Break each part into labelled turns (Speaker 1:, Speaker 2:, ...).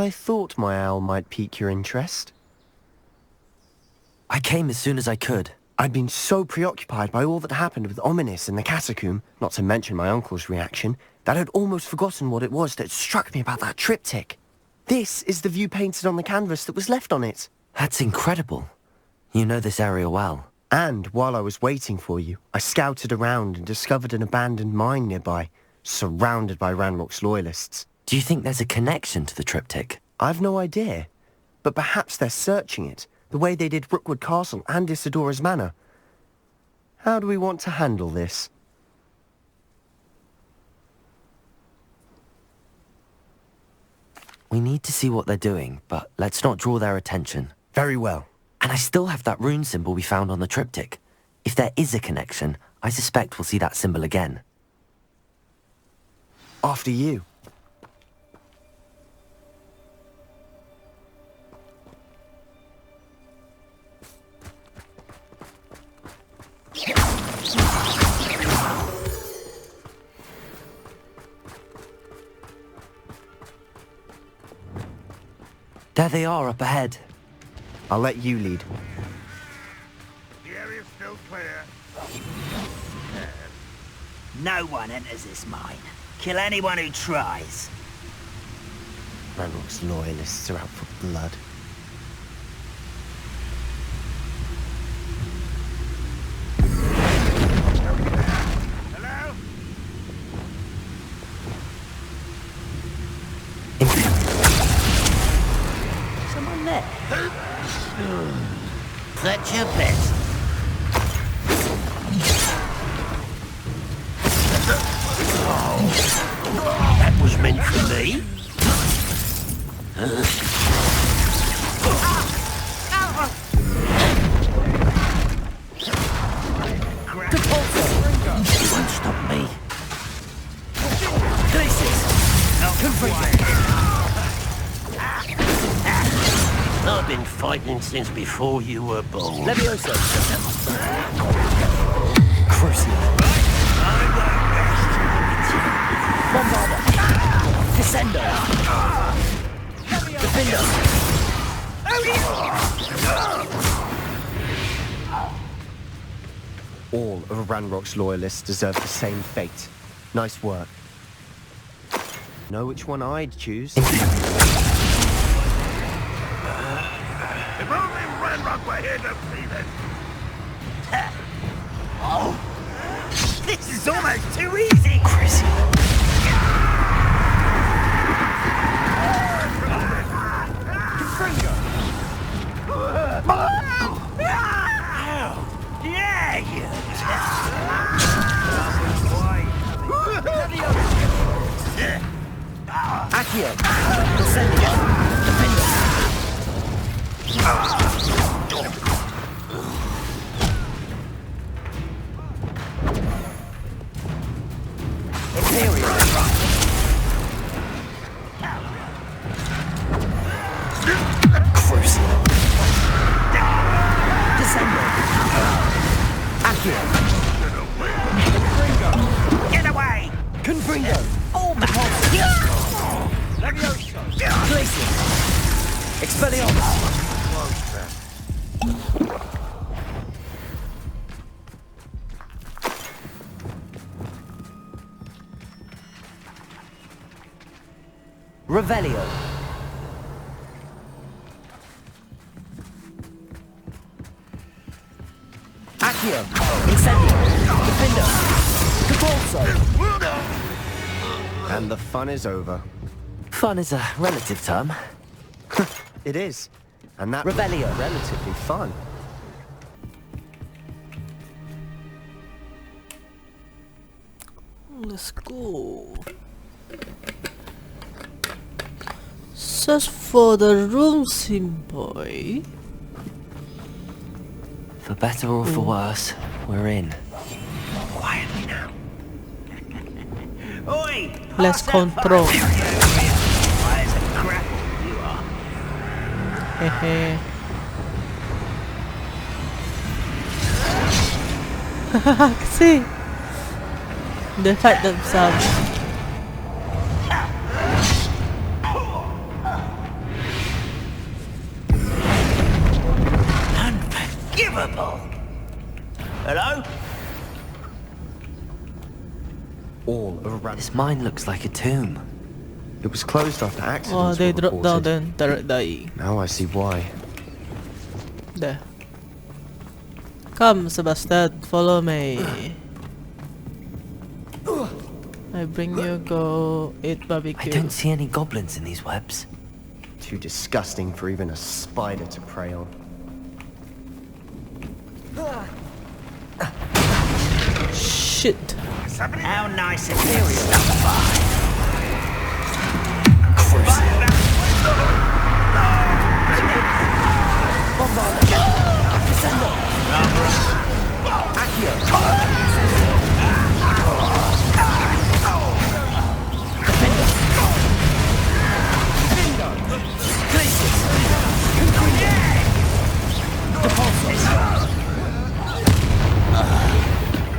Speaker 1: I thought my owl might pique your interest.
Speaker 2: I came as soon as I could.
Speaker 1: I'd been so preoccupied by all that happened with Ominis and the catacomb, not to mention my uncle's reaction, that I'd almost forgotten what it was that struck me about that triptych. This is the view painted on the canvas that was left on it.
Speaker 2: That's incredible. You know this area well.
Speaker 1: And while I was waiting for you, I scouted around and discovered an abandoned mine nearby, surrounded by Ranrock's loyalists.
Speaker 2: Do you think there's a connection to the triptych?
Speaker 1: I've no idea, but perhaps they're searching it, the way they did Rookwood Castle and Isidora's Manor. How do we want to handle this?
Speaker 2: We need to see what they're doing, but let's not draw their attention.
Speaker 1: Very well.
Speaker 2: And I still have that rune symbol we found on the triptych. If there is a connection, I suspect we'll see that symbol again.
Speaker 1: After you.
Speaker 2: There they are up ahead.
Speaker 1: I'll let you lead.
Speaker 3: The area's still clear.
Speaker 4: No one enters this mine. Kill anyone who tries.
Speaker 1: Ranrock's loyalists are out for blood.
Speaker 3: Hello?
Speaker 4: Someone there? Put your best. That was meant for me. You won't stop me. I've been fighting since before you were born.
Speaker 2: Levioso. Crucible. Bombarda. Descendo. Defender.
Speaker 1: All of Ranrock's loyalists deserve the same fate. Nice work. Know which one I'd choose?
Speaker 3: If only Ranrock were here to see this.
Speaker 4: Oh, this is almost too easy.
Speaker 2: Crazy.
Speaker 4: Yeah, you.
Speaker 2: Accio. Descendio. Defender. Imperial. Crucible. Descendo. Accio.
Speaker 4: Get away.
Speaker 2: Confringo.
Speaker 4: Oh, my.
Speaker 2: Glacier. Expelliarmus. Revelio. Accio. Incendio. Defender. Capolso.
Speaker 1: And the fun is over.
Speaker 2: Fun is a relative term.
Speaker 1: It is. And that
Speaker 2: Revelio.
Speaker 1: was relatively fun.
Speaker 5: Let's go. Search for the room symbol.
Speaker 2: For better or for worse, we're in.
Speaker 1: Quietly now.
Speaker 4: Oi!
Speaker 5: Let's control.
Speaker 4: Why is a grapple you are?
Speaker 5: Hehe. See? They fight themselves.
Speaker 4: people. Hello?
Speaker 1: All around.
Speaker 2: This mine looks like a tomb.
Speaker 1: It was closed after accidents
Speaker 5: Oh, they
Speaker 1: were
Speaker 5: dropped down
Speaker 1: reported.
Speaker 5: then direct dying.
Speaker 1: Now I see why.
Speaker 5: There. Come, Sebastian, follow me. I bring you go eat
Speaker 2: I
Speaker 5: barbecue.
Speaker 2: don't see any goblins in these webs.
Speaker 1: Too disgusting for even a spider to prey on.
Speaker 5: Shit.
Speaker 4: How nice and imperial.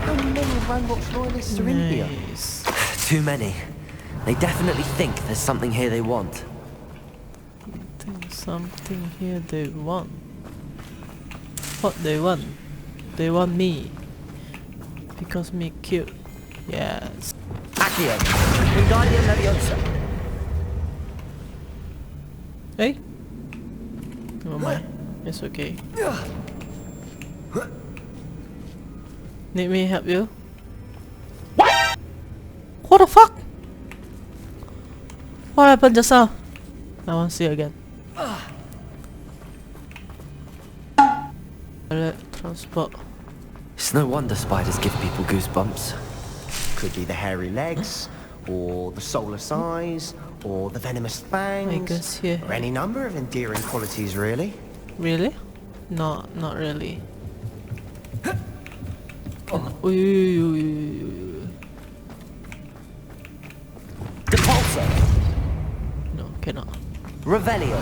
Speaker 1: How many Ranrock's loyalists are in here?
Speaker 5: Nice.
Speaker 2: Too many. They definitely think there's something here they want.
Speaker 5: Think something here they want. What they want? They want me. Because me cute. Yes.
Speaker 4: Accio. Wingardium Leviosa.
Speaker 5: Hey? Never mind. It's okay. Need me help you? What the fuck? What happened just now? I want to see again. Transport.
Speaker 2: It's no wonder spiders give people goosebumps.
Speaker 1: Could be the hairy legs, or the soulless eyes, or the venomous fangs,
Speaker 5: guess, yeah.
Speaker 1: or any number of endearing qualities, really.
Speaker 5: Really? No, not really. Ooh.
Speaker 4: Depulso.
Speaker 5: No, cannot.
Speaker 4: Revelio.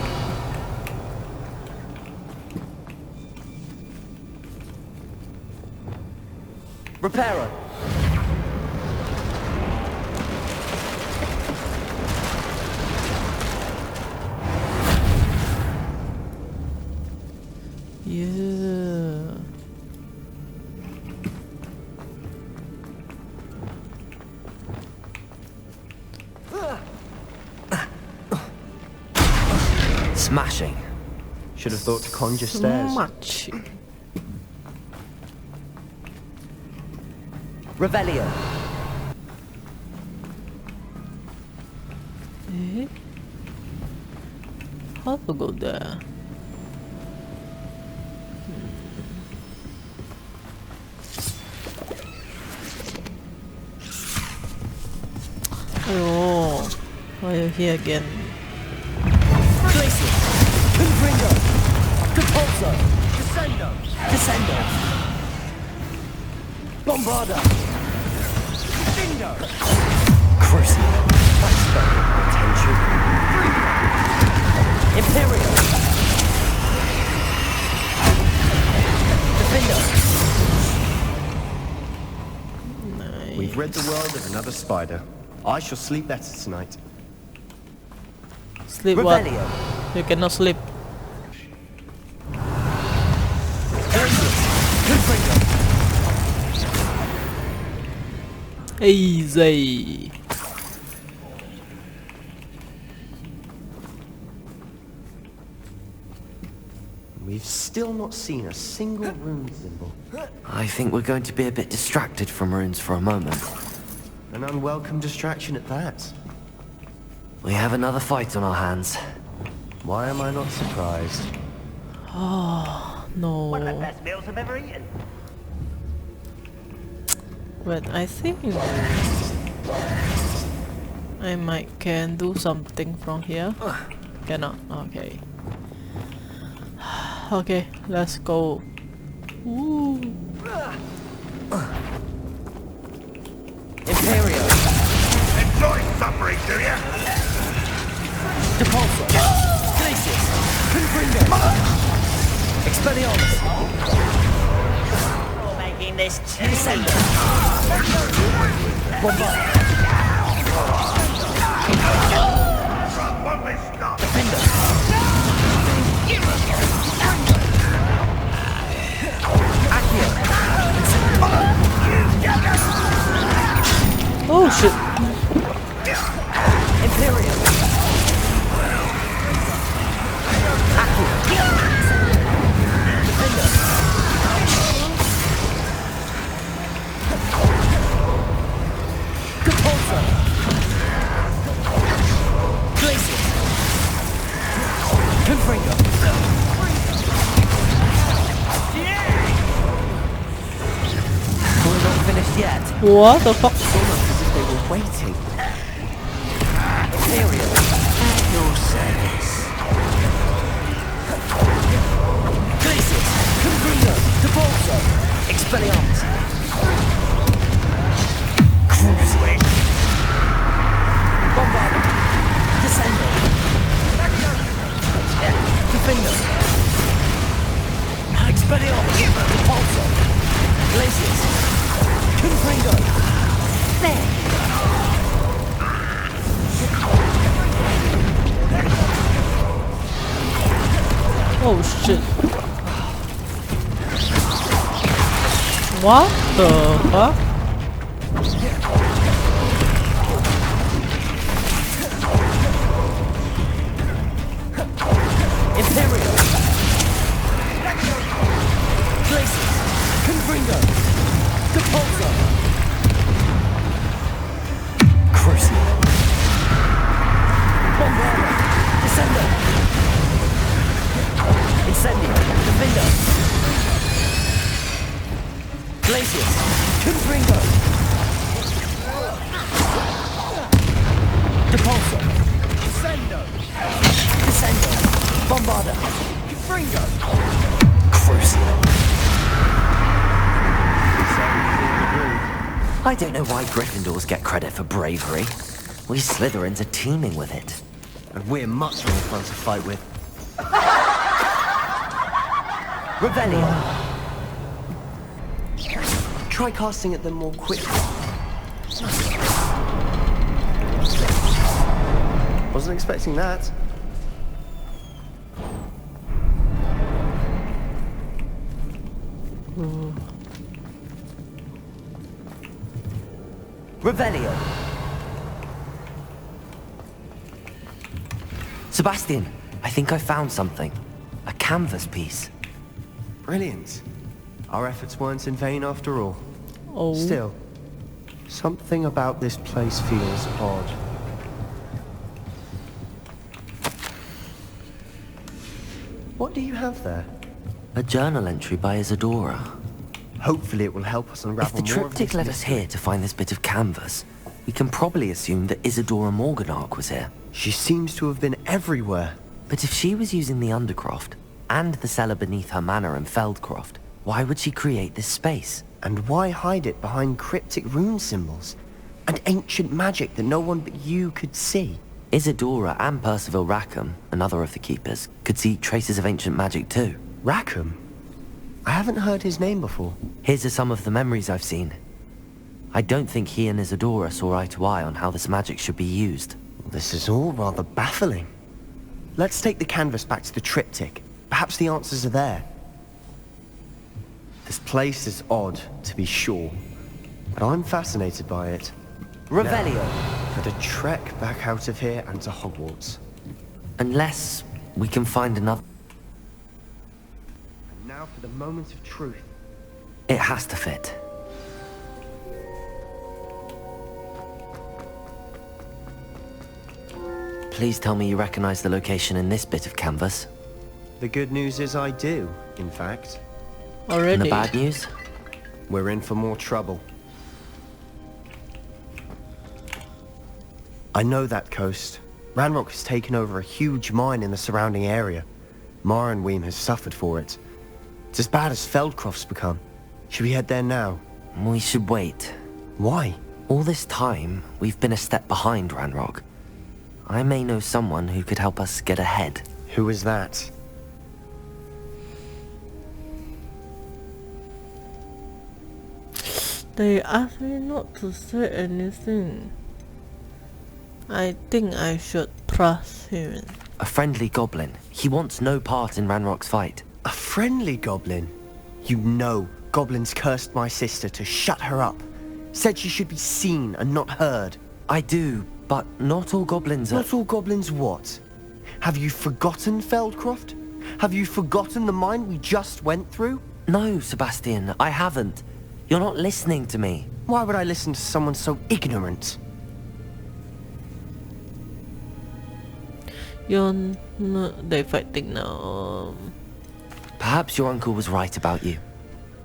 Speaker 4: Reparo.
Speaker 5: Yeah.
Speaker 2: Smashing.
Speaker 1: Should have thought to conjure stairs.
Speaker 5: Much.
Speaker 4: Revelio.
Speaker 5: Eh? How to go there? Oh, why are you here again?
Speaker 4: Glacius. Confringo. Depulso. Descendo. Descendo. Bombarda. Findo.
Speaker 2: Crucial.
Speaker 1: Attention.
Speaker 4: Imperial. Defendo.
Speaker 1: We've rid the world of another spider. I shall sleep better tonight.
Speaker 5: Sleep what?
Speaker 4: Revelio.
Speaker 5: You cannot sleep.
Speaker 4: Confringo.
Speaker 5: Easy.
Speaker 1: We've still not seen a single rune symbol.
Speaker 2: I think we're going to be a bit distracted from runes for a moment.
Speaker 1: An unwelcome distraction at that.
Speaker 2: We have another fight on our hands.
Speaker 1: Why am I not surprised?
Speaker 5: No.
Speaker 4: One of the best meals I've ever eaten.
Speaker 5: But I think I might can do something from here. Cannot. Okay. Okay, let's go. Ooh.
Speaker 4: Imperial.
Speaker 3: Enjoy suffering, do ya?
Speaker 4: Depulso. Glacius. Confringo. Expelliarmus. You're making this too simple. Bombard.
Speaker 3: Won't we stop?
Speaker 4: Defender.
Speaker 2: yet.
Speaker 5: What the fuck?
Speaker 1: It's almost as if they were waiting.
Speaker 2: Imperial, at your service. Glacius, Confringo, Debolso, Expelliarmus. Cruising. Bombardier, Descendo. Defender. Expelliarmus, Debolso. Glacius, Confringo. There.
Speaker 5: Oh shit. What the fuck?
Speaker 2: Imperial. Glacius. Confringo. Depulso. Crucial. Bombardier. Descendo. Incendio. Defender. Glacius. Confringo. Depulso. Descendo. Descendo. Bombardier. Confringo. Crucial. I don't know why Gryffindors get credit for bravery. We Slytherins are teeming with it.
Speaker 1: And we're much more fun to fight with.
Speaker 2: Revelio.
Speaker 1: Try casting at them more quickly. Wasn't expecting that.
Speaker 2: Revelio. Sebastian, I think I found something. A canvas piece.
Speaker 1: Brilliant. Our efforts weren't in vain after all.
Speaker 5: Oh.
Speaker 1: Still, something about this place feels odd. What do you have there?
Speaker 2: A journal entry by Isadora.
Speaker 1: Hopefully it will help us unravel
Speaker 2: If the
Speaker 1: more of
Speaker 2: triptych
Speaker 1: this
Speaker 2: led us
Speaker 1: mystery.
Speaker 2: here to find this bit of canvas, we can probably assume that Isadora Morganach was here.
Speaker 1: She seems to have been everywhere.
Speaker 2: But if she was using the Undercroft, and the cellar beneath her manor in Feldcroft, why would she create this space?
Speaker 1: And why hide it behind cryptic rune symbols? And ancient magic that no one but you could see?
Speaker 2: Isadora and Percival Rackham, another of the Keepers, could see traces of ancient magic too.
Speaker 1: Rackham? I haven't heard his name before.
Speaker 2: His are some of the memories I've seen. I don't think he and Isadora saw eye to eye on how this magic should be used.
Speaker 1: This is all rather baffling. Let's take the canvas back to the triptych. Perhaps the answers are there. This place is odd, to be sure, but I'm fascinated by it.
Speaker 2: Revelio.
Speaker 1: For the trek back out of here and to Hogwarts.
Speaker 2: Unless we can find another...
Speaker 1: And now for the moment of truth.
Speaker 2: It has to fit. Please tell me you recognize the location in this bit of canvas.
Speaker 1: The good news is I do, in fact.
Speaker 2: And
Speaker 5: Already.
Speaker 2: the bad news?
Speaker 1: We're in for more trouble. I know that coast. Ranrock has taken over a huge mine in the surrounding area. Marenweem has suffered for it. It's as bad as Feldcroft's become. Should we head there now?
Speaker 2: We should wait.
Speaker 1: Why?
Speaker 2: All this time, we've been a step behind Ranrock. I may know someone who could help us get ahead.
Speaker 1: Who is that?
Speaker 5: They asked me not to say anything. I think I should trust him.
Speaker 2: A friendly goblin. He wants no part in Ranrock's fight.
Speaker 1: A friendly goblin? You know, goblins cursed my sister to shut her up. Said she should be seen and not heard.
Speaker 2: I do, but not all goblins are...
Speaker 1: Not all goblins what? Have you forgotten Feldcroft? Have you forgotten the mine we just went through?
Speaker 2: No, Sebastian, I haven't. You're not listening to me.
Speaker 1: Why would I listen to someone so ignorant?
Speaker 5: They fighting now.
Speaker 2: Perhaps your uncle was right about you.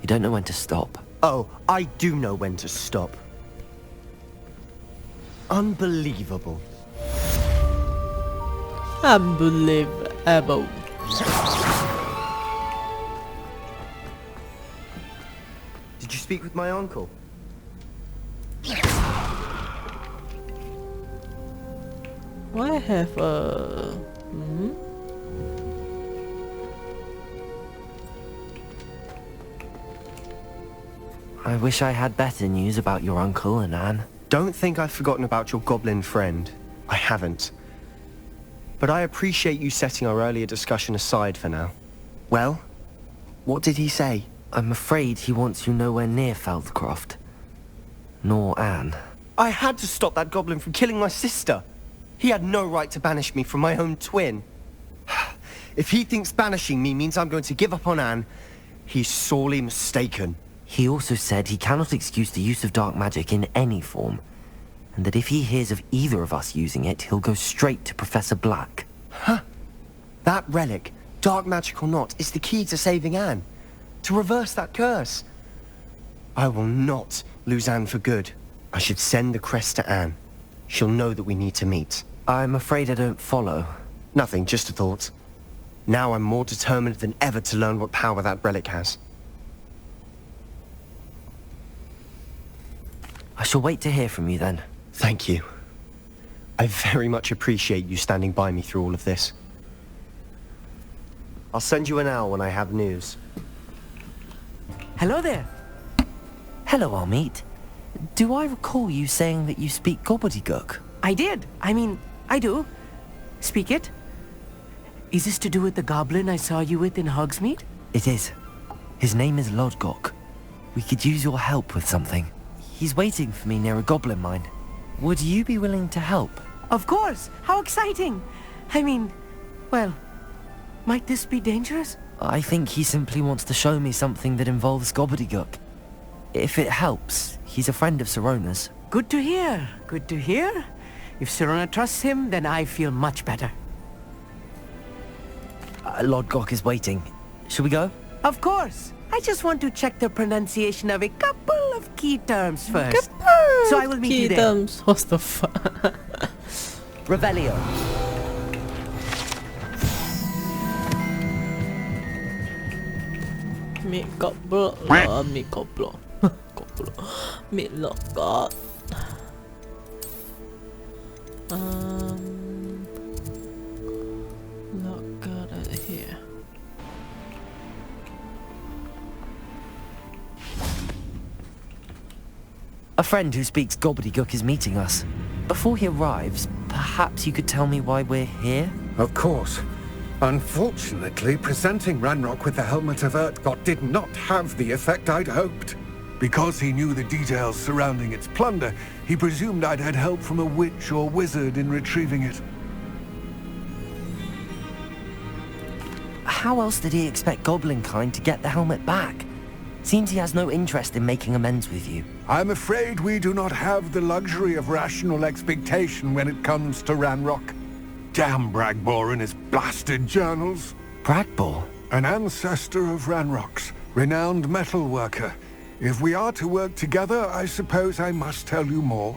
Speaker 2: You don't know when to stop.
Speaker 1: Oh, I do know when to stop. Unbelievable.
Speaker 5: Unbelievable.
Speaker 1: Did you speak with my uncle?
Speaker 5: Why have a...
Speaker 2: I wish I had better news about your uncle and Anne.
Speaker 1: Don't think I've forgotten about your goblin friend. I haven't. But I appreciate you setting our earlier discussion aside for now. Well, what did he say?
Speaker 2: I'm afraid he wants you nowhere near Feldcroft. Nor Anne.
Speaker 1: I had to stop that goblin from killing my sister. He had no right to banish me from my own twin. If he thinks banishing me means I'm going to give up on Anne, he's sorely mistaken.
Speaker 2: He also said he cannot excuse the use of dark magic in any form, and that if he hears of either of us using it, he'll go straight to Professor Black.
Speaker 1: Huh. That relic, dark magic or not, is the key to saving Anne. To reverse that curse. I will not lose Anne for good. I should send the crest to Anne. She'll know that we need to meet.
Speaker 2: I'm afraid I don't follow.
Speaker 1: Nothing, just a thought. Now I'm more determined than ever to learn what power that relic has.
Speaker 2: I shall wait to hear from you then.
Speaker 1: Thank you. I very much appreciate you standing by me through all of this. I'll send you an owl when I have news.
Speaker 2: Hello there. Hello, Almeet. Do I recall you saying that you speak gobbledygook?
Speaker 6: I did. I mean, I do. Speak it. Is this to do with the goblin I saw you with in Hogsmeade?
Speaker 2: It is. His name is Lodgok. We could use your help with something. He's waiting for me near a goblin mine. Would you be willing to help?
Speaker 6: Of course. How exciting. I mean, well, might this be dangerous?
Speaker 2: I think he simply wants to show me something that involves gobbledygook. If it helps, he's a friend of Sirona's.
Speaker 6: Good to hear. Good to hear. If Sirona trusts him, then I feel much better.
Speaker 2: Lodgok is waiting. Shall we go?
Speaker 6: Of course. I just want to check the pronunciation of a couple of key terms first. So I will meet you there.
Speaker 5: What's the fuck?
Speaker 2: Revelio.
Speaker 5: Meet Goblok. Meet Goblok. Goblok. Meet Lodgok. Lodgok out here.
Speaker 2: A friend who speaks gobbledygook is meeting us. Before he arrives, perhaps you could tell me why we're here?
Speaker 7: Of course. Unfortunately, presenting Ranrock with the Helmet of Urtkot did not have the effect I'd hoped. Because he knew the details surrounding its plunder, he presumed I'd had help from a witch or wizard in retrieving it.
Speaker 2: How else did he expect Goblinkind to get the helmet back? Seems he has no interest in making amends with you.
Speaker 7: I'm afraid we do not have the luxury of rational expectation when it comes to Ranrock. Damn Bragbor and his blasted journals.
Speaker 2: Bragbor?
Speaker 7: An ancestor of Ranrock's, renowned metalworker. If we are to work together, I suppose I must tell you more.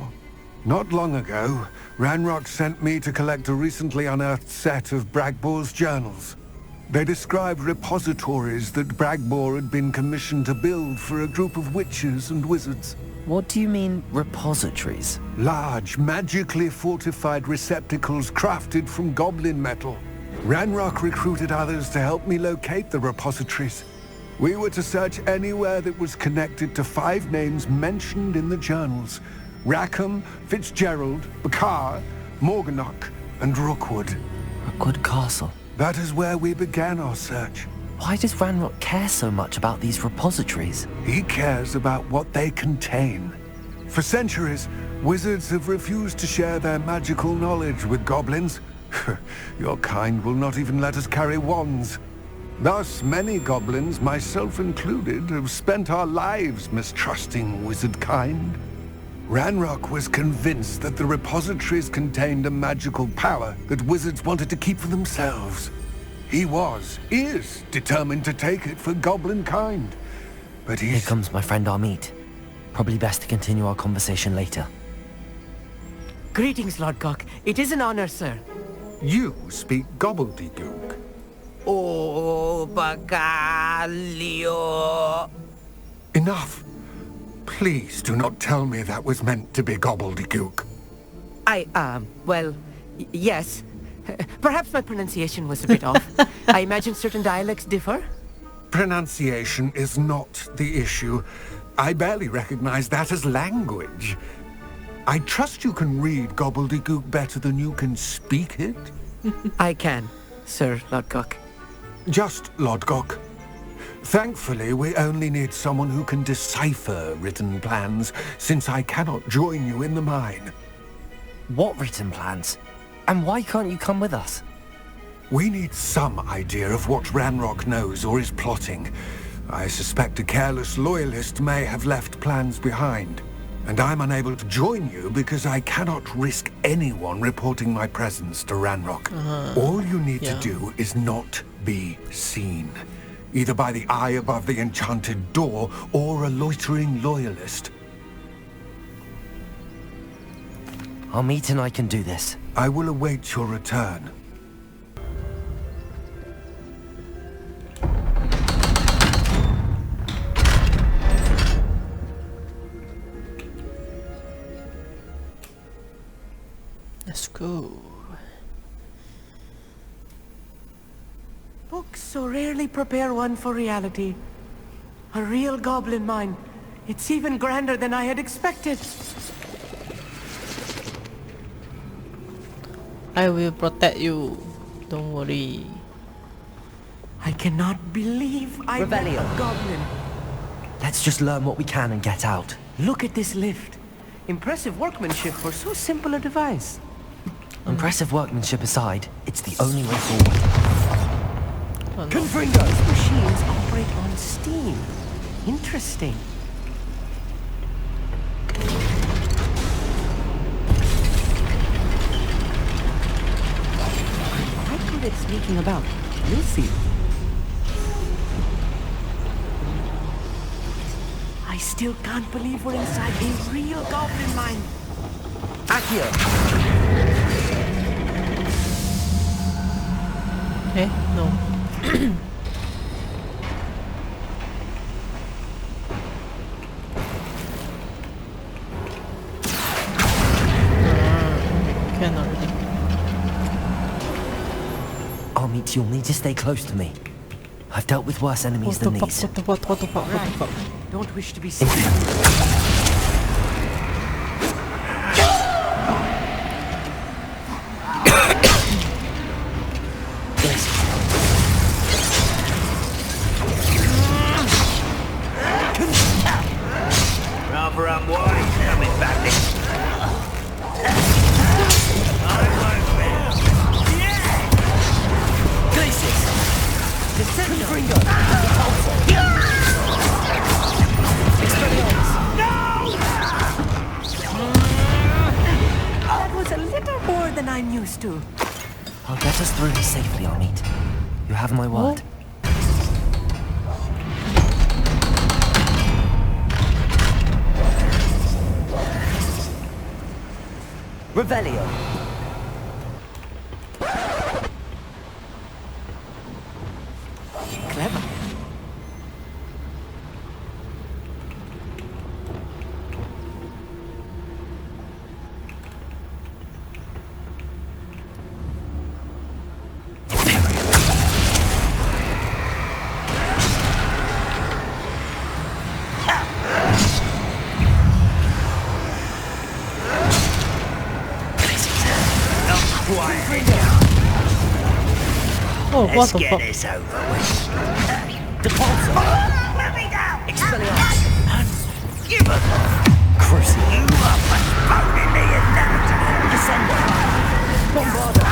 Speaker 7: Not long ago, Ranrock sent me to collect a recently unearthed set of Bragbor's journals. They described repositories that Bragbor had been commissioned to build for a group of witches and wizards.
Speaker 2: What do you mean, repositories?
Speaker 7: Large, magically fortified receptacles crafted from goblin metal. Ranrock recruited others to help me locate the repositories. We were to search anywhere that was connected to 5 names mentioned in the journals. Rackham, Fitzgerald, Bakar, Morganach, and Rookwood.
Speaker 2: Rookwood Castle.
Speaker 7: That is where we began our search.
Speaker 2: Why does Ranrock care so much about these repositories?
Speaker 7: He cares about what they contain. For centuries, wizards have refused to share their magical knowledge with goblins. Your kind will not even let us carry wands. Thus, many goblins, myself included, have spent our lives mistrusting wizard kind. Ranrock was convinced that the repositories contained a magical power that wizards wanted to keep for themselves. He is determined to take it for goblin kind. but
Speaker 2: Here
Speaker 7: he's...
Speaker 2: comes my friend Amit. Probably best to continue our conversation later.
Speaker 6: Greetings, Lodgok. It is an honor, sir.
Speaker 7: You speak gobbledygook.
Speaker 6: Oh, Bagalio.
Speaker 7: Enough. Please do not tell me that was meant to be gobbledygook.
Speaker 6: Well, yes. Perhaps my pronunciation was a bit off. I imagine certain dialects differ.
Speaker 7: Pronunciation is not the issue. I barely recognize that as language. I trust you can read gobbledygook better than you can speak it?
Speaker 6: I can, Sir Lodgok.
Speaker 7: Just Lodgok. Thankfully, we only need someone who can decipher written plans, since I cannot join you in the mine.
Speaker 2: What written plans? And why can't you come with us?
Speaker 7: We need some idea of what Ranrock knows or is plotting. I suspect a careless loyalist may have left plans behind. And I'm unable to join you because I cannot risk anyone reporting my presence to Ranrock. All you need to do is not be seen. Either by the eye above the enchanted door or a loitering loyalist.
Speaker 2: Amit and I can do this.
Speaker 7: I will await your return.
Speaker 5: Let's go.
Speaker 6: Books so rarely prepare one for reality. A real goblin mine. It's even grander than I had expected.
Speaker 5: I will protect you. Don't worry.
Speaker 6: I cannot believe I met a goblin.
Speaker 2: Let's just learn what we can and get out.
Speaker 6: Look at this lift. Impressive workmanship for so simple a device.
Speaker 2: Impressive workmanship aside, it's the only way forward.
Speaker 5: Oh, no.
Speaker 6: These machines operate on steam. Interesting. I'm good at sneaking about. You'll see. I still can't believe we're inside a real goblin mine.
Speaker 2: Akio!
Speaker 5: Eh? No. Can already.
Speaker 2: Amit, you'll need to stay close to me. I've dealt with worse enemies than these.
Speaker 5: What the fuck?
Speaker 6: Don't wish to be seen.
Speaker 4: Rather unwise coming back this.
Speaker 6: That was a little more than I'm used to.
Speaker 2: I'll get us through this safely, Amit. You have my word. Revelio.
Speaker 6: Clever.
Speaker 5: Oh, what
Speaker 4: Let's
Speaker 5: the
Speaker 4: get
Speaker 5: fuck?
Speaker 4: this over with.
Speaker 2: Departure.
Speaker 4: Let me down!
Speaker 2: Expelliarmus.
Speaker 4: Give us
Speaker 2: Cruci.
Speaker 4: you up and phoning me in that.
Speaker 2: Descender. Bombarda.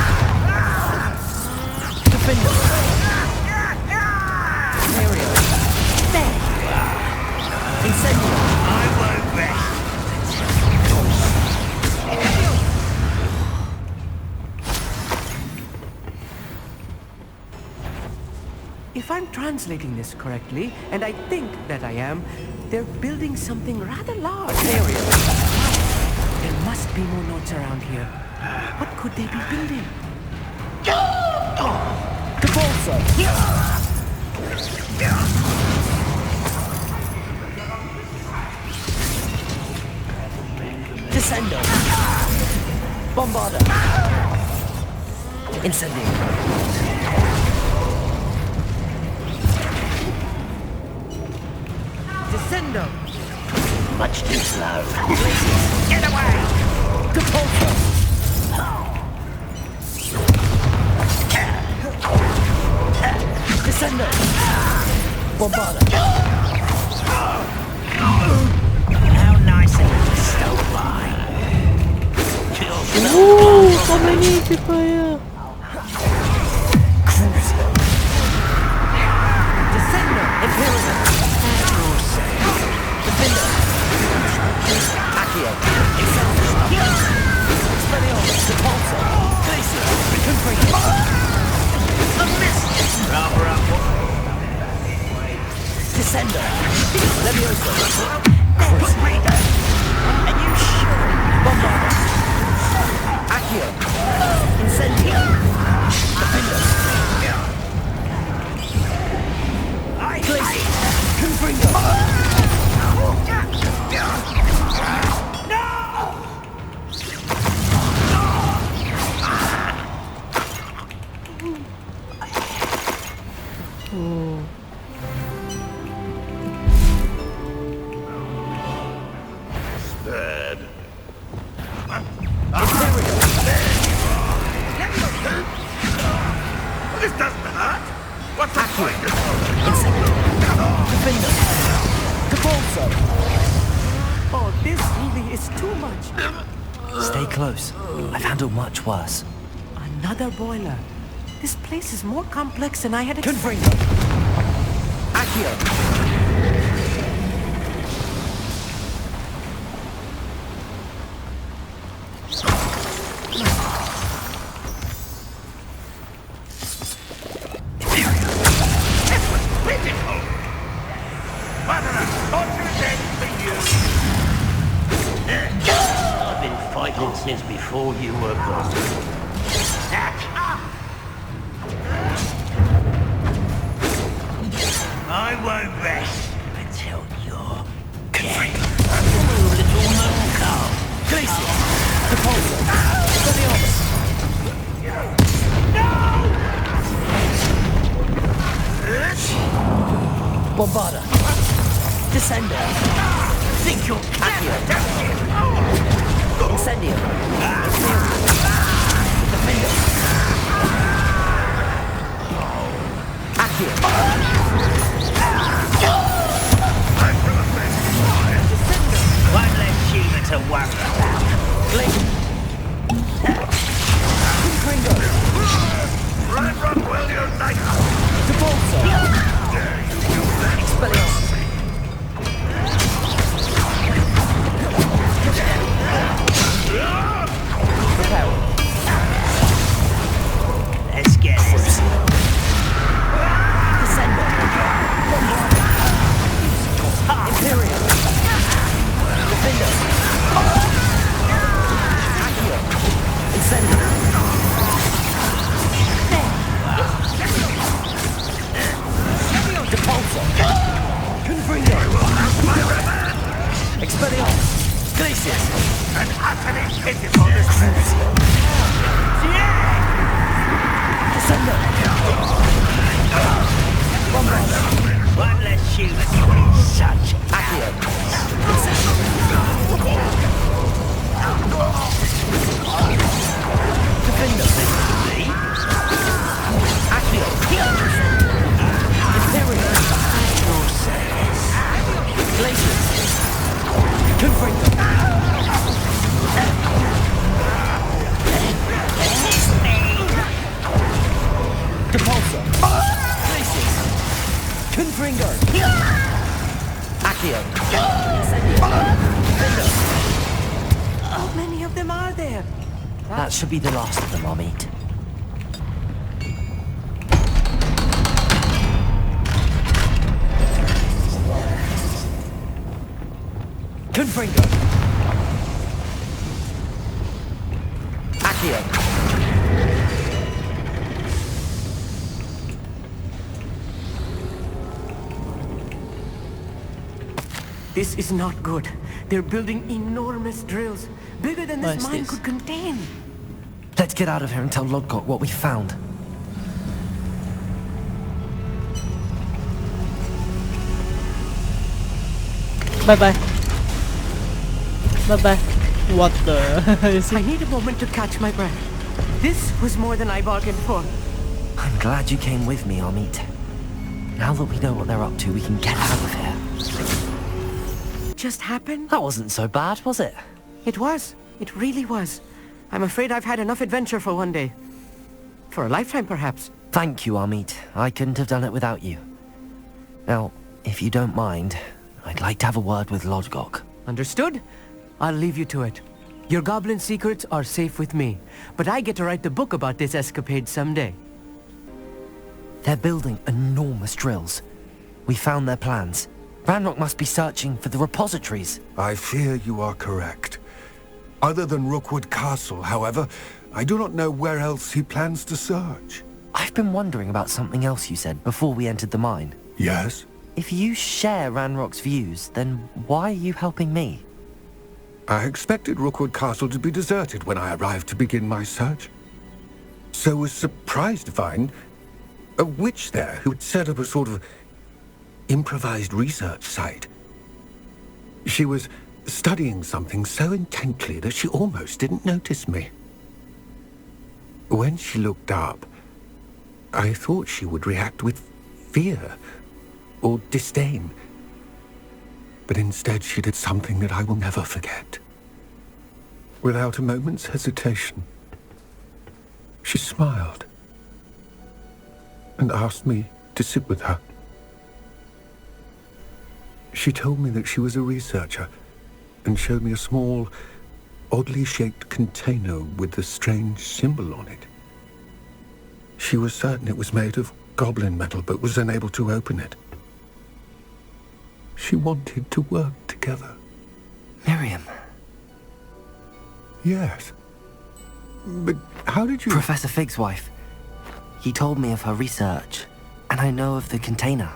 Speaker 2: Defender. Aerial. There. Incendio.
Speaker 4: I won't rest.
Speaker 6: If I'm translating this correctly, and I think that I am, they're building something rather large. There must be more notes around here. What could they be building?
Speaker 2: The Balsa! Descendo! Bombarda! Incendio!
Speaker 6: Descendo!
Speaker 4: Much too slow.
Speaker 6: Get away!
Speaker 2: Depulso! Descendo! Bombarda!
Speaker 4: How nice of you to stop by.
Speaker 5: Ooh, how many people here?
Speaker 6: Descendo!
Speaker 2: Imperial! Defender! Accio! Expelliarmus! Depulso! Glacier! Confringo! Descendo! Levioso! Are you sure? Bombarda! Accio! Incendio! Defender! Glacier! Confringo!
Speaker 3: Bird. This doesn't hurt. What's the point?
Speaker 2: Defender! Depulso!
Speaker 6: Oh, this really is too much.
Speaker 2: Stay close. I've handled much worse.
Speaker 6: Another boiler. This place is more complex than I had expected.
Speaker 2: Confringo! Accio!
Speaker 3: What an unfortunate day for you.
Speaker 4: I've been fighting since before you were born. I won't rest until you're dead. Little mooncow.
Speaker 2: Glacier! Depulso! Expelliarmus! Bombarda! Descendo! Think you're Accio! Incendio! Defender! Accio!
Speaker 4: One less human to worry about.
Speaker 2: Glacier! Confringo!
Speaker 3: Run, well, you're nice.
Speaker 2: Depulso! Expelliarmus! Prepare!
Speaker 4: Let's get this.
Speaker 2: Descendo! Imperial! Defender! Accio! Incendio! Depulso! Confringo! Expelliarmus! Glacier!
Speaker 3: An utterly pitiful destruction.
Speaker 2: Descendo! Bombarda!
Speaker 4: One less human. Such
Speaker 2: Accio! Defender! Accio! Imperial! Glacier! Confringo! Depulso! Glacier! Confringo! Accio! Defender!
Speaker 6: How many of them are there?
Speaker 2: That should be the last of them, I'll meet. Confringo. Accio.
Speaker 6: This is not good. They're building enormous drills, bigger than
Speaker 5: What
Speaker 6: this
Speaker 5: is
Speaker 6: mine
Speaker 5: this?
Speaker 6: could contain.
Speaker 2: Let's get out of here and tell Lodgok what we found.
Speaker 5: Bye bye. Bye bye. What the? Is
Speaker 6: I
Speaker 5: it?
Speaker 6: need a moment to catch my breath. This was more than I bargained for.
Speaker 2: I'm glad you came with me, Amit. Now that we know what they're up to, we can get out of here.
Speaker 6: Just happened?
Speaker 2: That wasn't so bad, was it?
Speaker 6: It was. It really was. I'm afraid I've had enough adventure for one day. For a lifetime, perhaps.
Speaker 2: Thank you, Amit. I couldn't have done it without you. Now, if you don't mind, I'd like to have a word with Lodgok.
Speaker 6: Understood? I'll leave you to it. Your goblin secrets are safe with me, but I get to write the book about this escapade someday.
Speaker 2: They're building enormous drills. We found their plans. Ranrock must be searching for the repositories.
Speaker 7: I fear you are correct. Other than Rookwood Castle, however, I do not know where else he plans to search.
Speaker 2: I've been wondering about something else you said before we entered the mine.
Speaker 7: Yes?
Speaker 2: If you share Ranrock's views, then why are you helping me?
Speaker 7: I expected Rookwood Castle to be deserted when I arrived to begin my search. So was surprised to find a witch there who had set up a sort of improvised research site. She was studying something so intently that she almost didn't notice me. When she looked up, I thought she would react with fear or disdain. But instead she did something that I will never forget. Without a moment's hesitation, she smiled and asked me to sit with her. She told me that she was a researcher and showed me a small, oddly shaped container with a strange symbol on it. She was certain it was made of goblin metal, but was unable to open it. She wanted to work together.
Speaker 2: Miriam.
Speaker 7: Yes. But how did you...
Speaker 2: Professor Fig's wife. He told me of her research, and I know of the container.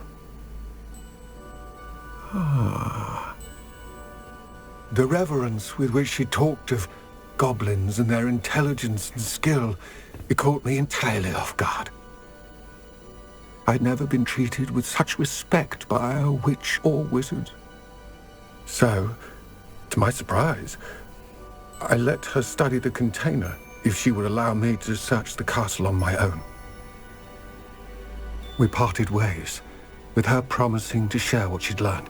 Speaker 7: The reverence with which she talked of goblins and their intelligence and skill, it caught me entirely off guard. I'd never been treated with such respect by a witch or wizard. So, to my surprise, I let her study the container if she would allow me to search the castle on my own. We parted ways, with her promising to share what she'd learned.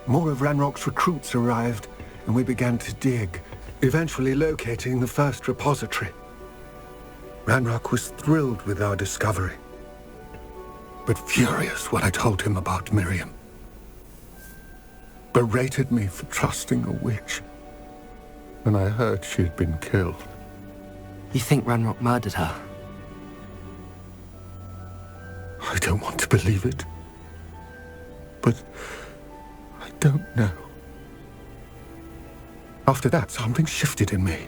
Speaker 7: More of Ranrock's recruits arrived, and we began to dig, eventually locating the first repository. Ranrock was thrilled with our discovery, but furious when I told him about Miriam. Berated me for trusting a witch when I heard she had been killed.
Speaker 2: You think Ranrock murdered her?
Speaker 7: I don't want to believe it, but I don't know. After that, something shifted in me.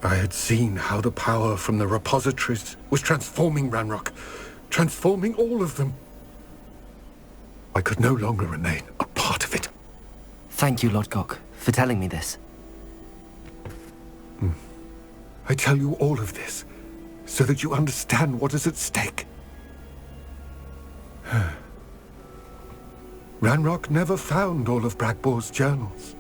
Speaker 7: I had seen how the power from the repositories was transforming Ranrock, transforming all of them. I could no longer remain a part of it.
Speaker 2: Thank you, Lodgok, for telling me this.
Speaker 7: I tell you all of this so that you understand what is at stake. Ranrock never found all of Bragbor's journals,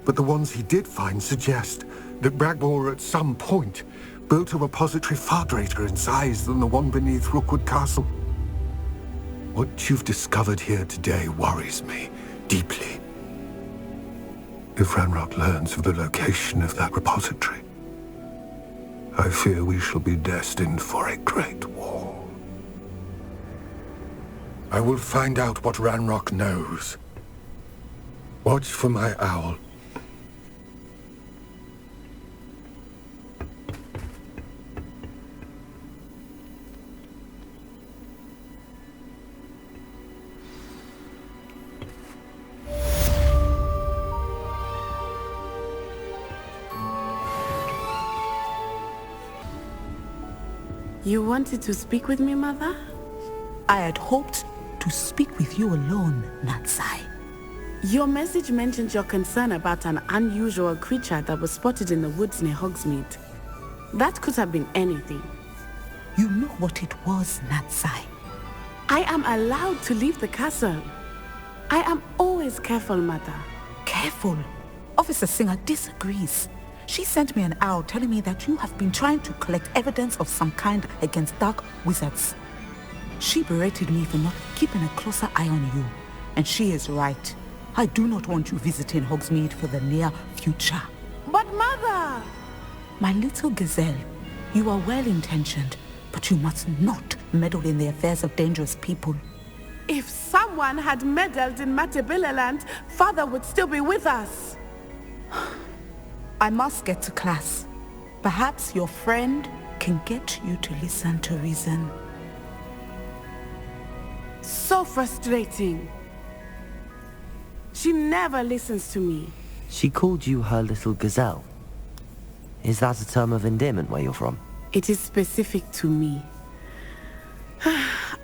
Speaker 7: but the ones he did find suggest that Bragbor at some point built a repository far greater in size than the one beneath Rookwood Castle. What you've discovered here today worries me deeply. If Ranrock learns of the location of that repository, I fear we shall be destined for a great war. I will find out what Ranrock knows. Watch for my owl.
Speaker 8: You wanted to speak with me, Mother?
Speaker 9: I had hoped to speak with you alone, Natsai.
Speaker 8: Your message mentioned your concern about an unusual creature that was spotted in the woods near Hogsmeade. That could have been anything.
Speaker 9: You know what it was, Natsai.
Speaker 8: I am allowed to leave the castle. I am always careful, Mother.
Speaker 9: Careful. Officer Singer disagrees. She sent me an owl telling me that you have been trying to collect evidence of some kind against dark wizards. She berated me for not keeping a closer eye on you. And she is right. I do not want you visiting Hogsmeade for the near future.
Speaker 8: But Mother!
Speaker 9: My little gazelle, you are well-intentioned, but you must not meddle in the affairs of dangerous people.
Speaker 8: If someone had meddled in Matabeleland, Father would still be with us.
Speaker 9: I must get to class. Perhaps your friend can get you to listen to reason.
Speaker 8: So frustrating. She never listens to me.
Speaker 2: She called you her little gazelle. Is that a term of endearment where you're from?
Speaker 8: It is specific to me.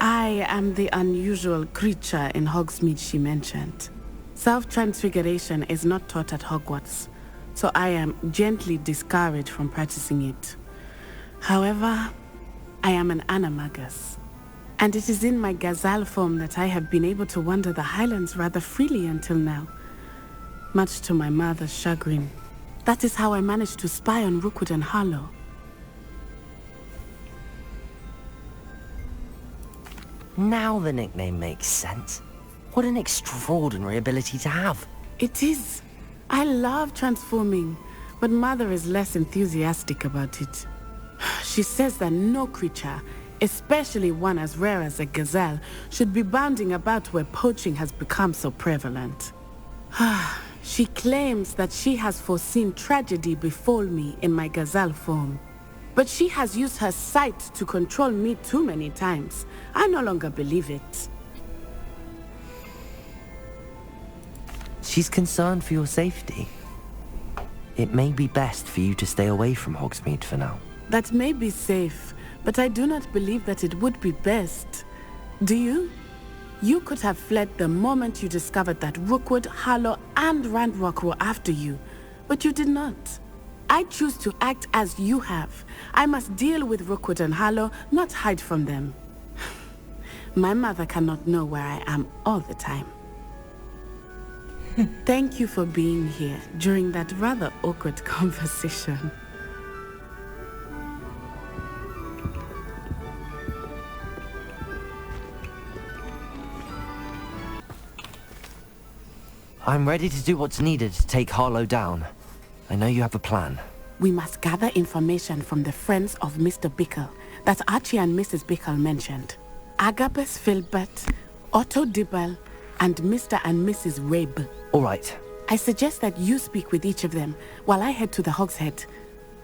Speaker 8: I am the unusual creature in Hogsmeade she mentioned. Self-transfiguration is not taught at Hogwarts, so I am gently discouraged from practicing it. However, I am an animagus, and it is in my gazelle form that I have been able to wander the Highlands rather freely until now, much to my mother's chagrin. That is how I managed to spy on Rookwood and Harlow.
Speaker 2: Now the nickname makes sense. What an extraordinary ability to have.
Speaker 8: It is. I love transforming, but Mother is less enthusiastic about it. She says that no creature, especially one as rare as a gazelle, should be bounding about where poaching has become so prevalent. She claims that she has foreseen tragedy befall me in my gazelle form. But she has used her sight to control me too many times. I no longer believe it.
Speaker 2: She's concerned for your safety. It may be best for you to stay away from Hogsmeade for now.
Speaker 8: That may be safe, but I do not believe that it would be best. Do you? You could have fled the moment you discovered that Rookwood, Harlow, and Ranrock were after you, but you did not. I choose to act as you have. I must deal with Rookwood and Harlow, not hide from them. My mother cannot know where I am all the time. Thank you for being here during that rather awkward conversation.
Speaker 2: I'm ready to do what's needed to take Harlow down. I know you have a plan.
Speaker 8: We must gather information from the friends of Mr. Bickle that Archie and Mrs. Bickle mentioned. Agabus Filbert, Otto Dibble, and Mr. and Mrs. Rabe.
Speaker 2: All right.
Speaker 8: I suggest that you speak with each of them while I head to the Hogshead.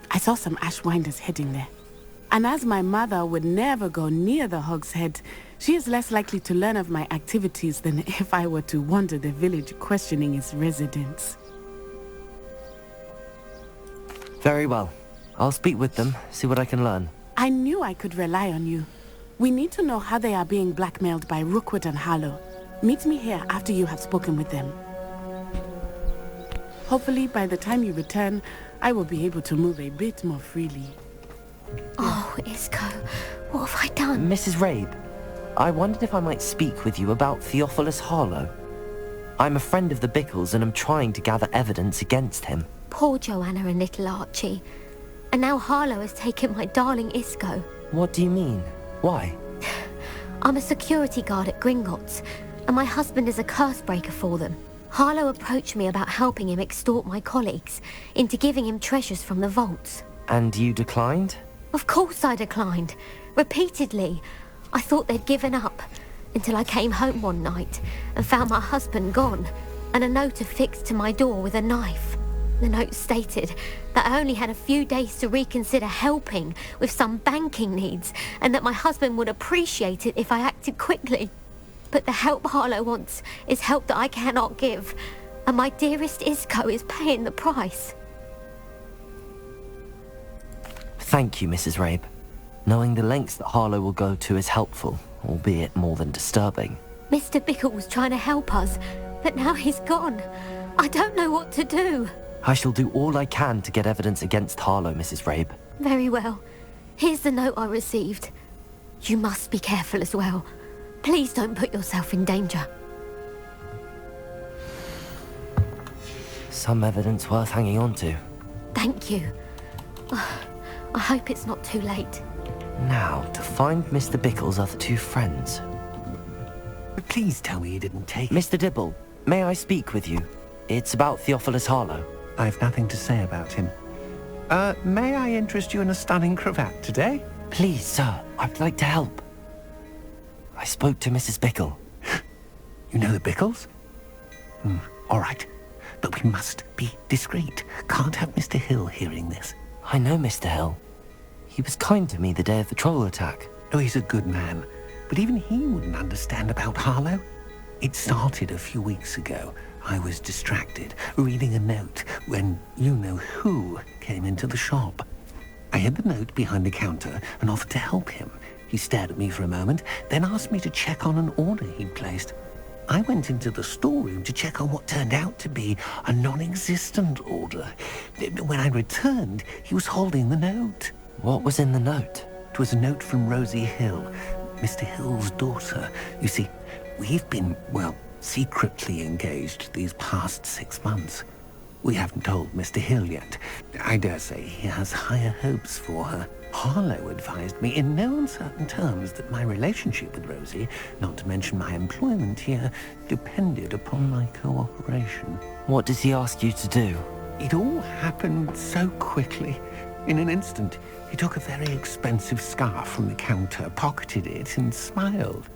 Speaker 8: I saw some Ashwinders heading there. And as my mother would never go near the Hogshead, she is less likely to learn of my activities than if I were to wander the village questioning its residents.
Speaker 2: Very well. I'll speak with them, see what I can learn.
Speaker 8: I knew I could rely on you. We need to know how they are being blackmailed by Rookwood and Harlow. Meet me here after you have spoken with them. Hopefully, by the time you return, I will be able to move a bit more freely.
Speaker 10: Oh, Isco, what have I done?
Speaker 2: Mrs. Rabe, I wondered if I might speak with you about Theophilus Harlow. I'm a friend of the Bickles and am trying to gather evidence against him.
Speaker 10: Poor Joanna and little Archie. And now Harlow has taken my darling Isco.
Speaker 2: What do you mean? Why?
Speaker 10: I'm a security guard at Gringotts, and my husband is a curse breaker for them. Harlow approached me about helping him extort my colleagues into giving him treasures from the vaults.
Speaker 2: And you declined?
Speaker 10: Of course I declined. Repeatedly. I thought they'd given up, until I came home one night and found my husband gone, and a note affixed to my door with a knife. The note stated that I only had a few days to reconsider helping with some banking needs, and that my husband would appreciate it if I acted quickly. But the help Harlow wants is help that I cannot give, and my dearest Isco is paying the price.
Speaker 2: Thank you, Mrs. Rabe. Knowing the lengths that Harlow will go to is helpful, albeit more than disturbing.
Speaker 10: Mr. Bickle was trying to help us, but now he's gone. I don't know what to do.
Speaker 2: I shall do all I can to get evidence against Harlow, Mrs. Rabe.
Speaker 10: Very well. Here's the note I received. You must be careful as well. Please don't put yourself in danger.
Speaker 2: Some evidence worth hanging on to.
Speaker 10: Thank you. I hope it's not too late.
Speaker 2: Now, to find Mr. Bickle's other two friends.
Speaker 6: But please tell me you didn't take...
Speaker 2: Mr. Dibble, may I speak with you? It's about Theophilus Harlow.
Speaker 6: I've nothing to say about him. May I interest you in a stunning cravat today?
Speaker 2: Please, sir, I'd like to help. I spoke to Mrs. Bickle.
Speaker 6: You know the Bickles? All right. But we must be discreet. Can't have Mr. Hill hearing this.
Speaker 2: I know Mr. Hill. He was kind to me the day of the troll attack.
Speaker 6: Oh, he's a good man. But even he wouldn't understand about Harlow. It started a few weeks ago. I was distracted, reading a note, when you-know-who came into the shop. I hid the note behind the counter and offered to help him. He stared at me for a moment, then asked me to check on an order he'd placed. I went into the storeroom to check on what turned out to be a non-existent order. When I returned, he was holding the note.
Speaker 2: What was in the note?
Speaker 6: It was a note from Rosie Hill, Mr. Hill's daughter. You see, we've been, well, secretly engaged these past 6 months. We haven't told Mr. Hill yet. I dare say he has higher hopes for her. Harlow advised me in no uncertain terms that my relationship with Rosie, not to mention my employment here, depended upon my cooperation.
Speaker 2: What does he ask you to do?
Speaker 6: It all happened so quickly. In an instant, he took a very expensive scarf from the counter, pocketed it, and smiled.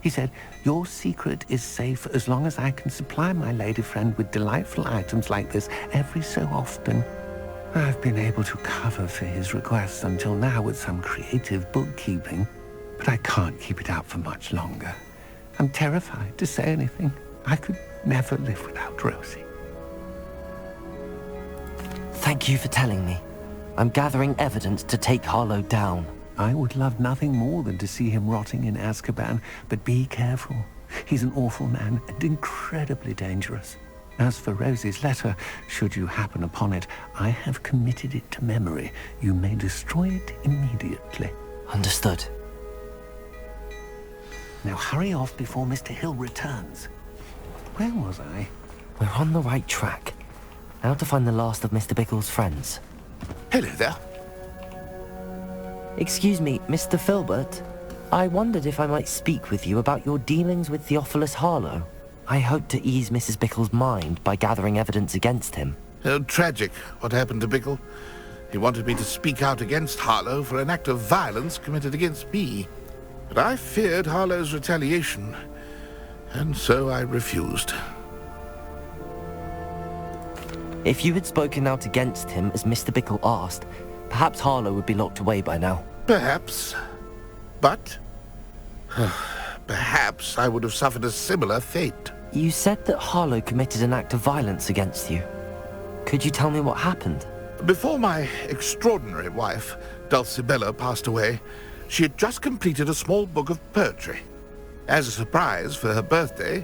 Speaker 6: He said, "Your secret is safe as long as I can supply my lady friend with delightful items like this every so often." I've been able to cover for his requests until now with some creative bookkeeping, but I can't keep it up for much longer. I'm terrified to say anything. I could never live without Rosie.
Speaker 2: Thank you for telling me. I'm gathering evidence to take Harlow down.
Speaker 6: I would love nothing more than to see him rotting in Azkaban, but be careful. He's an awful man and incredibly dangerous. As for Rosie's letter, should you happen upon it, I have committed it to memory. You may destroy it immediately.
Speaker 2: Understood.
Speaker 6: Now hurry off before Mr. Hill returns. Where was I?
Speaker 2: We're on the right track. Now to find the last of Mr. Bickle's friends.
Speaker 3: Hello there.
Speaker 2: Excuse me, Mr. Filbert. I wondered if I might speak with you about your dealings with Theophilus Harlow. I hope to ease Mrs. Bickle's mind by gathering evidence against him.
Speaker 3: Tragic, what happened to Bickle. He wanted me to speak out against Harlow for an act of violence committed against me. But I feared Harlow's retaliation, and so I refused.
Speaker 2: If you had spoken out against him as Mr. Bickle asked, perhaps Harlow would be locked away by now.
Speaker 3: Perhaps. But perhaps I would have suffered a similar fate.
Speaker 2: You said that Harlow committed an act of violence against you. Could you tell me what happened?
Speaker 3: Before my extraordinary wife, Dulcibella, passed away, she had just completed a small book of poetry. As a surprise for her birthday,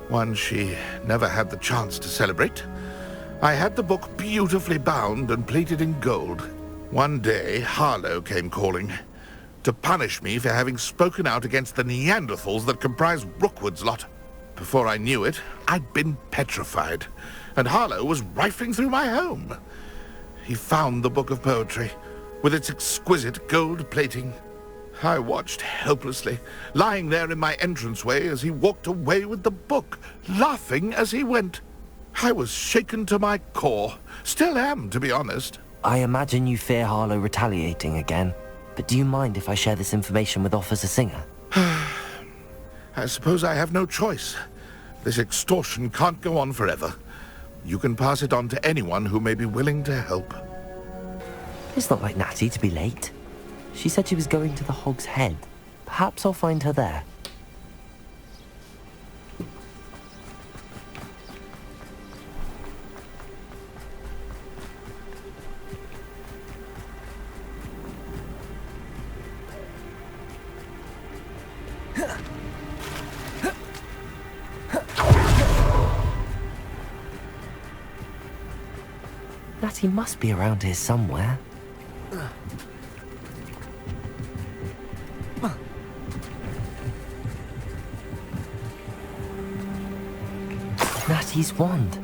Speaker 3: one she never had the chance to celebrate, I had the book beautifully bound and plated in gold. One day, Harlow came calling to punish me for having spoken out against the Neanderthals that comprise Rookwood's lot. Before I knew it, I'd been petrified, and Harlow was rifling through my home. He found the book of poetry, with its exquisite gold plating. I watched helplessly, lying there in my entranceway as he walked away with the book, laughing as he went. I was shaken to my core. Still am, to be honest.
Speaker 2: I imagine you fear Harlow retaliating again, but do you mind if I share this information with Officer Singer?
Speaker 3: I suppose I have no choice. This extortion can't go on forever. You can pass it on to anyone who may be willing to help.
Speaker 2: It's not like Natty to be late. She said she was going to the Hog's Head. Perhaps I'll find her there. Natty must be around here somewhere. Natty's wand.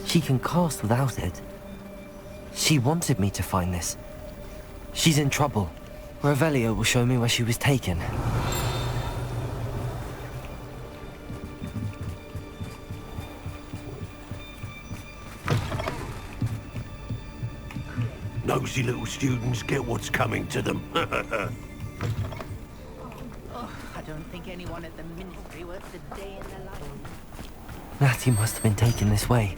Speaker 2: She can cast without it. She wanted me to find this. She's in trouble. Revelio will show me where she was taken.
Speaker 6: Nosy little students get what's coming to them.
Speaker 4: I don't think anyone at the ministry works a day in their life.
Speaker 2: Natty must have been taken this way.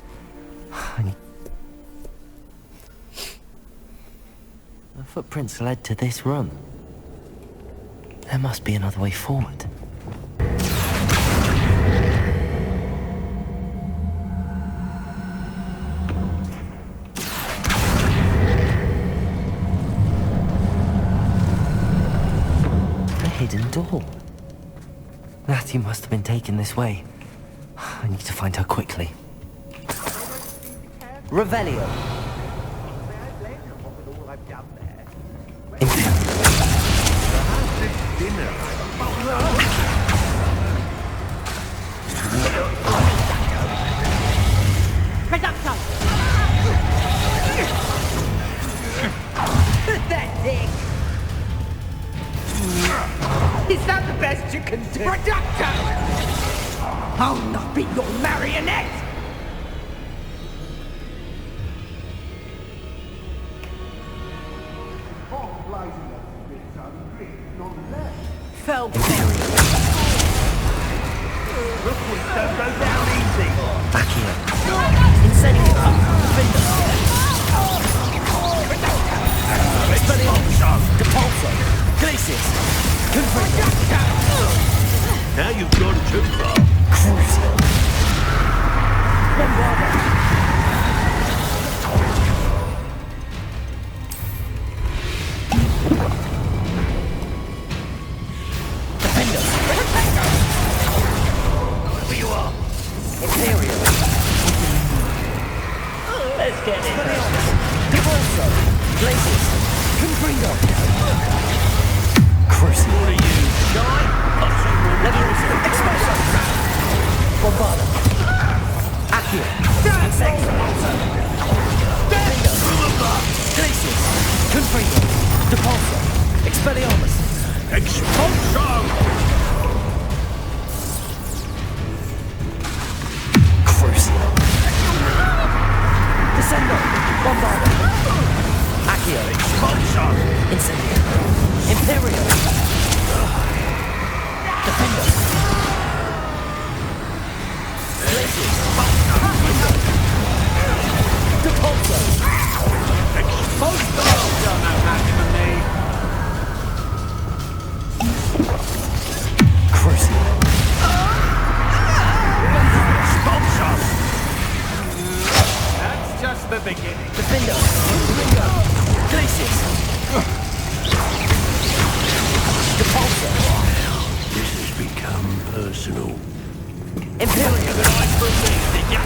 Speaker 2: The footprints led to this room. There must be another way forward. A hidden door. Natty must have been taken this way. I need to find her quickly. Revelio.
Speaker 4: Pathetic! Is that the best you can do? Reducto! I'll not be your marionette! Fell Look, we don't go down easy!
Speaker 2: Back here. Incendio. Expelliarmus. Depulso. Glacius. Confringo.
Speaker 6: Now you've gone too far.
Speaker 2: Crucial. Bombarda. Defender. Wherever you are. Imperial.
Speaker 4: Let's get it.
Speaker 2: Depulso. Glacius. Confringo. Crucial.
Speaker 6: What are you, shy?
Speaker 2: Leviosa. Expulso. Bombarda. Accio. Insecto. Defender. Glacius. Confringo. Depulso. Expelliarmus.
Speaker 6: Expulso!
Speaker 2: Crucial. Descendo. Bombarda. Accio.
Speaker 6: Expulso!
Speaker 2: Incendio. Imperial. Defender. Glacius. Depulso.
Speaker 6: Expulso!
Speaker 4: Don't know much for me.
Speaker 2: Crucial.
Speaker 6: Expulso!
Speaker 4: That's just the beginning.
Speaker 2: Defender. Glacius. Depulso.
Speaker 6: This has become personal.
Speaker 2: Imperial.
Speaker 6: Good eye for me, did ya?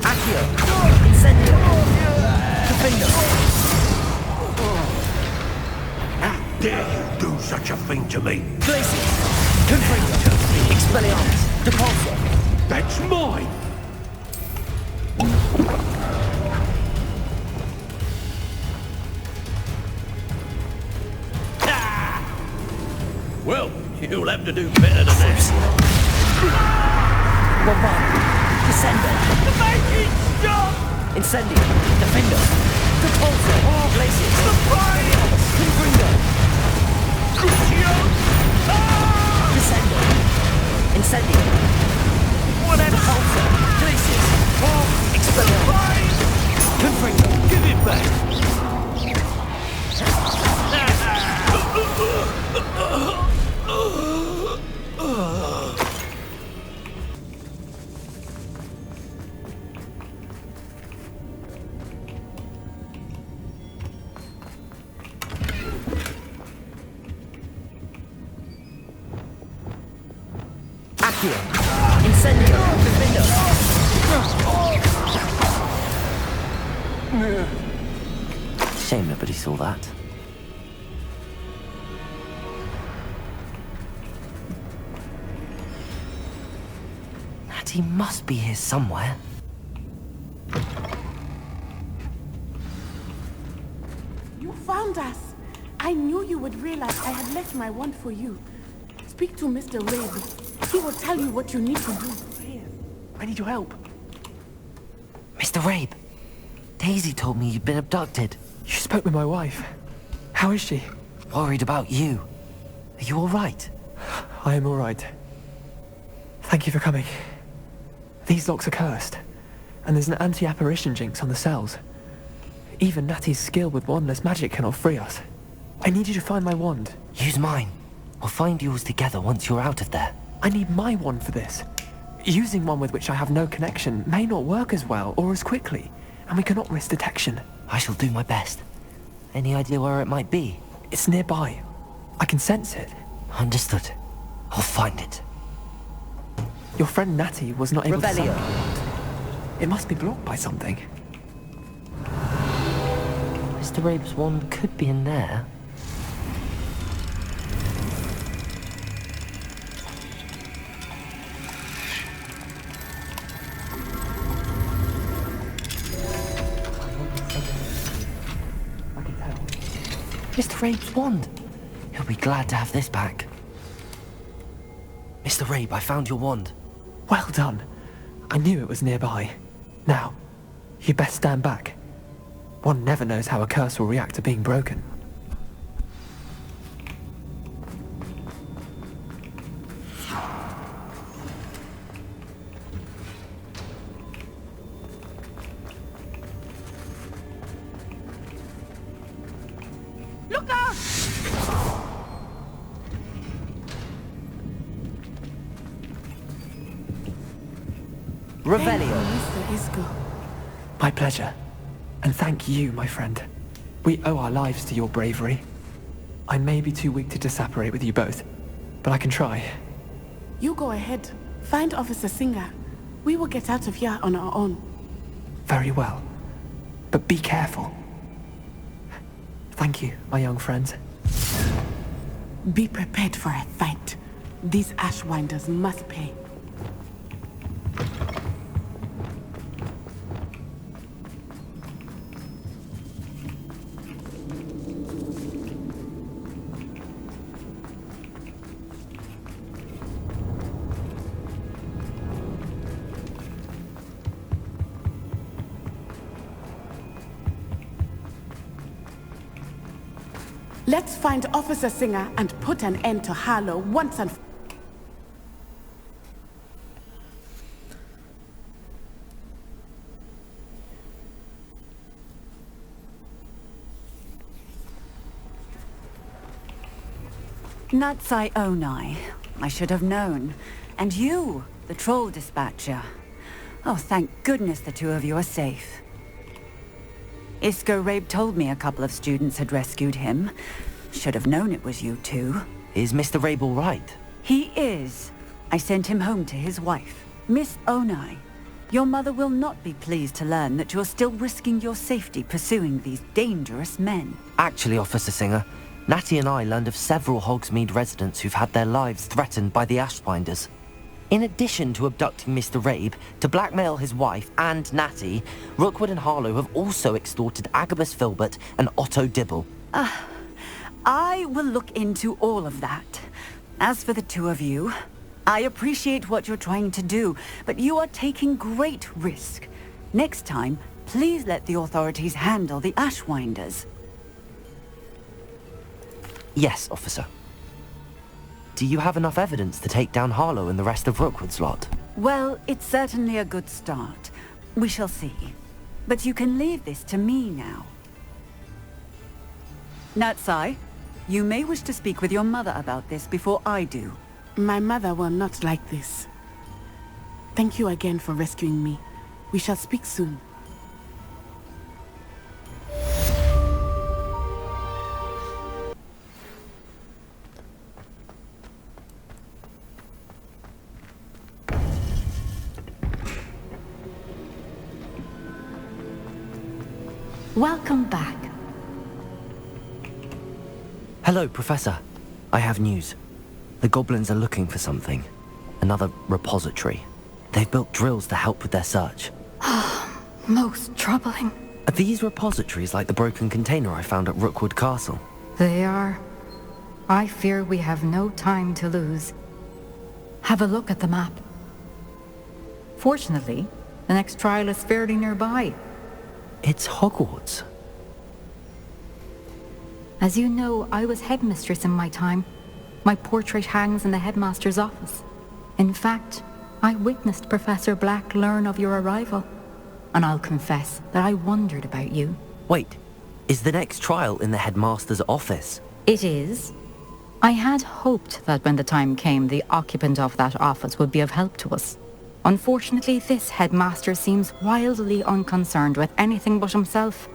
Speaker 2: Accio. Incendio. Defender.
Speaker 6: How dare you do such a thing to me?
Speaker 2: Glacius. Confringo. Expelliarmus. Depulso.
Speaker 6: That's mine! Ah! Well, you'll have to do better than that.
Speaker 2: Bombarda. Descender.
Speaker 4: Stop!
Speaker 2: Incendio. Defender. Depulso. Glacius. Confringo. Descender. Incendio. Depulso. Glacius. Expelliarmus. Confringo.
Speaker 6: Give it back!
Speaker 2: Accio! Incendio! Vivindo! Shame nobody saw that. Natty must be here somewhere.
Speaker 8: You found us! I knew you would realize I had left my wand for you. Speak to Mr. Rabe. He will tell you what you need to do.
Speaker 11: I need your help.
Speaker 2: Mr. Rabe, Daisy told me you'd been abducted.
Speaker 11: You spoke with my wife. How is she?
Speaker 2: Worried about you. Are you all right?
Speaker 11: I am all right. Thank you for coming. These locks are cursed, and there's an anti-apparition jinx on the cells. Even Natty's skill with wandless magic cannot free us. I need you to find my wand.
Speaker 2: Use mine. We'll find yours together once you're out of there.
Speaker 11: I need my wand for this. Using one with which I have no connection may not work as well or as quickly, and we cannot risk detection.
Speaker 2: I shall do my best. Any idea where it might be?
Speaker 11: It's nearby. I can sense it.
Speaker 2: Understood. I'll find it.
Speaker 11: Your friend Natty was not able
Speaker 2: Revelio.
Speaker 11: to... It must be blocked by something.
Speaker 2: Mr. Rabe's wand could be in there. Mr. Rabe's wand! He'll be glad to have this back. Mr. Rabe, I found your wand.
Speaker 11: Well done. I knew it was nearby. Now, you best stand back. One never knows how a curse will react to being broken.
Speaker 8: Look out!
Speaker 2: Revelio.
Speaker 8: Mr. Isco.
Speaker 11: My pleasure. And thank you, my friend. We owe our lives to your bravery. I may be too weak to disapparate with you both, but I can try.
Speaker 8: You go ahead. Find Officer Singer. We will get out of here on our own.
Speaker 11: Very well. But be careful. Thank you, my young friends.
Speaker 8: Be prepared for a fight. These Ashwinders must pay. Let's find Officer Singer and put an end to Harlow once and for all.
Speaker 12: Natsai Onai. I should have known. And you, the troll dispatcher. Oh, thank goodness the two of you are safe. Isco Rabe told me a couple of students had rescued him. Should have known it was you two.
Speaker 2: Is Mr. Rabe all right?
Speaker 12: He is. I sent him home to his wife. Miss Onai, your mother will not be pleased to learn that you're still risking your safety pursuing these dangerous men.
Speaker 2: Actually, Officer Singer, Natty and I learned of several Hogsmeade residents who've had their lives threatened by the Ashwinders. In addition to abducting Mr. Rabe, to blackmail his wife and Natty, Rookwood and Harlow have also extorted Agabus Filbert and Otto Dibble.
Speaker 12: I will look into all of that. As for the two of you, I appreciate what you're trying to do, but you are taking great risk. Next time, please let the authorities handle the Ashwinders.
Speaker 2: Yes, officer. Do you have enough evidence to take down Harlow and the rest of Rookwood's lot?
Speaker 12: Well, it's certainly a good start. We shall see. But you can leave this to me now. Natsai, you may wish to speak with your mother about this before I do.
Speaker 8: My mother will not like this. Thank you again for rescuing me. We shall speak soon.
Speaker 12: Welcome back.
Speaker 2: Hello, Professor. I have news. The goblins are looking for something. Another repository. They've built drills to help with their search.
Speaker 13: Most troubling.
Speaker 2: Are these repositories like the broken container I found at Rookwood Castle?
Speaker 13: They are. I fear we have no time to lose. Have a look at the map. Fortunately, the next trial is fairly nearby.
Speaker 2: It's Hogwarts.
Speaker 13: As you know, I was headmistress in my time. My portrait hangs in the headmaster's office. In fact, I witnessed Professor Black learn of your arrival. And I'll confess that I wondered about you.
Speaker 2: Wait, is the next trial in the headmaster's office?
Speaker 13: It is. I had hoped that when the time came, the occupant of that office would be of help to us. Unfortunately, this headmaster seems wildly unconcerned with anything but himself.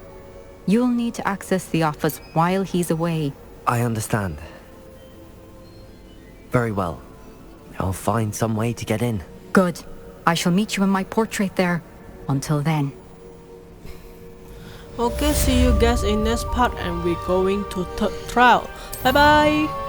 Speaker 13: You'll need to access the office while he's away.
Speaker 2: I understand. Very well. I'll find some way to get in.
Speaker 13: Good. I shall meet you in my portrait there. Until then.
Speaker 5: Okay, see you guys in next part and we're going to third trial. Bye bye.